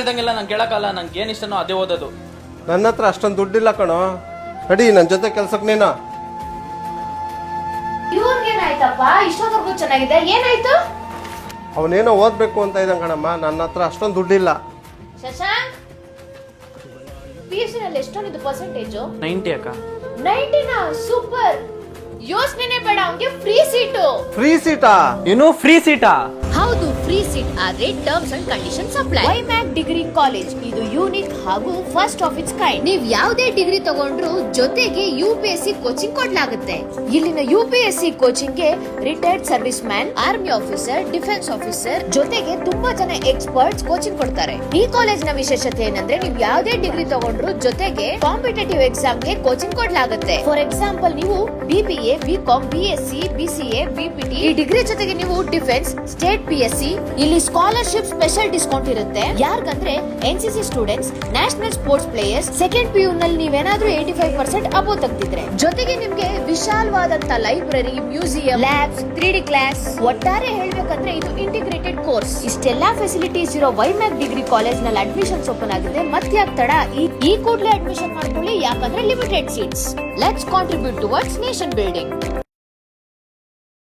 ಹೇಳ್ದಂಗೆಲ್ಲ ನಂಗೆ ಕೇಳಕ್ಕಲ್ಲ. ನಂಗೆ ಏನು ಇಷ್ಟನೋ ಅದೇ ಓದೋದು. ನನ್ನ ಹತ್ರ ಅಷ್ಟೊಂದು ದುಡ್ಡಿಲ್ಲ ಕಣೋ. ನಡಿ ನನ್ನ ಜೊತೆ ಕೆಲ್ಸಕ್ಕೆ ನೀನು. ಇವ್ರಿಗೇನಾಯ್ತಪ್ಪ ಇಷ್ಟೊಂದು ಚೆನ್ನಾಗಿದೆ, ಏನಾಯ್ತು? ಅವನೇನೋ ಓದ್ಬೇಕು ಅಂತ ಇದ್ದ ಕಣಮ್ಮ, ನನ್ನ ಹತ್ರ ಅಷ್ಟೊಂದು ದುಡ್ಡಿಲ್ಲ. ಶಶಾಂಕ್, PUC ನಲ್ಲಿ ಎಷ್ಟೊಂದಿದ್ದು ಪರ್ಸೆಂಟೇಜು? 90 ಅಕ್ಕ. 90ನಾ? ಸೂಪರ್. ಯೋಚನೆ ಬೇಡ, ಅವನಿಗೆ ಫ್ರೀ ಸೀಟು. ಫ್ರೀ ಸೀಟಾ? ಏನು ಫ್ರೀ ಸೀಟಾ? ಹೌದು, ಫ್ರೀ ಸೀಟ್. ಆದ್ರೆ terms and conditions apply. Vymak degree college ಇದು ಯೂನಿಕ್ ಹಾಗೂ ಫಸ್ಟ್ ಆಫ್ ಇಟ್ಸ್ ಕೈಂಡ್. ನೀವ್ ಯಾವುದೇ ಡಿಗ್ರಿ ತಗೊಂಡ್ರು ಜೊತೆಗೆ UPSC ಕೋಚಿಂಗ್ ಕೊಡ್ಲಾಗುತ್ತೆ. ಇಲ್ಲಿನ UPSC ಕೋಚಿಂಗ್ ಗೆ retired service man, army officer, defence officer ಜೊತೆಗೆ ತುಂಬಾ ಜನ ಎಕ್ಸ್ಪರ್ಟ್ಸ್ ಕೋಚಿಂಗ್ ಕೊಡ್ತಾರೆ. ಈ ಕಾಲೇಜ್ ನ ವಿಶೇಷತೆ ಏನಂದ್ರೆ ನೀವು ಯಾವುದೇ ಡಿಗ್ರಿ ತಗೊಂಡ್ರು ಜೊತೆಗೆ ಕಾಂಪಿಟೇಟಿವ್ ಎಕ್ಸಾಮ್ ಗೆ ಕೋಚಿಂಗ್ ಕೊಡ್ಲಾಗುತ್ತೆ. ಫಾರ್ ಎಕ್ಸಾಂಪಲ್, ನೀವು BBA, BCom, BSc, BCA, BPT ಈ ಡಿಗ್ರಿ ಜೊತೆಗೆ ನೀವು ಡಿಫೆನ್ಸ್, ಸ್ಟೇಟ್ PSC ಇಲ್ಲಿ ಸ್ಕಾಲರ್ಶಿಪ್ ಸ್ಪೆಷಲ್ ಡಿಸ್ಕೌಂಟ್ ಇರುತ್ತೆ. ಯಾರ್ಗಂದ್ರೆ NCC students, national sports players, second PU ನಲ್ಲಿ ನೀವೇನಾದ್ರೂ 85% ಅಬೋವ್ ತೆಗ್ದಿದ್ರೆ, ಜೊತೆಗೆ ನಿಮ್ಗೆ ವಿಶಾಲವಾದಂತ library, museum, labs, 3D class. ಒಟ್ಟಾರೆ ಹೇಳ್ಬೇಕಂದ್ರೆ ಇದು ಇಂಟಿಗ್ರೇಟೆಡ್ ಕೋರ್ಸ್. ಇಷ್ಟೆಲ್ಲಾ ಫೆಸಿಲಿಟೀಸ್ ಇರೋ ವೈಮ್ಯಾಕ್ ಡಿಗ್ರಿ ಕಾಲೇಜ್ ನಲ್ಲಿ ಅಡ್ಮಿಷನ್ಸ್ ಓಪನ್ ಆಗಿದೆ. ಮತ್ತೆ ಯಾಕೆ ತಡ? ಈ ಕೂಡಲೇ ಅಡ್ಮಿಷನ್ ಮಾಡ್ಕೊಳ್ಳಿ, ಯಾಕಂದ್ರೆ limited seats. Let's contribute towards nation building.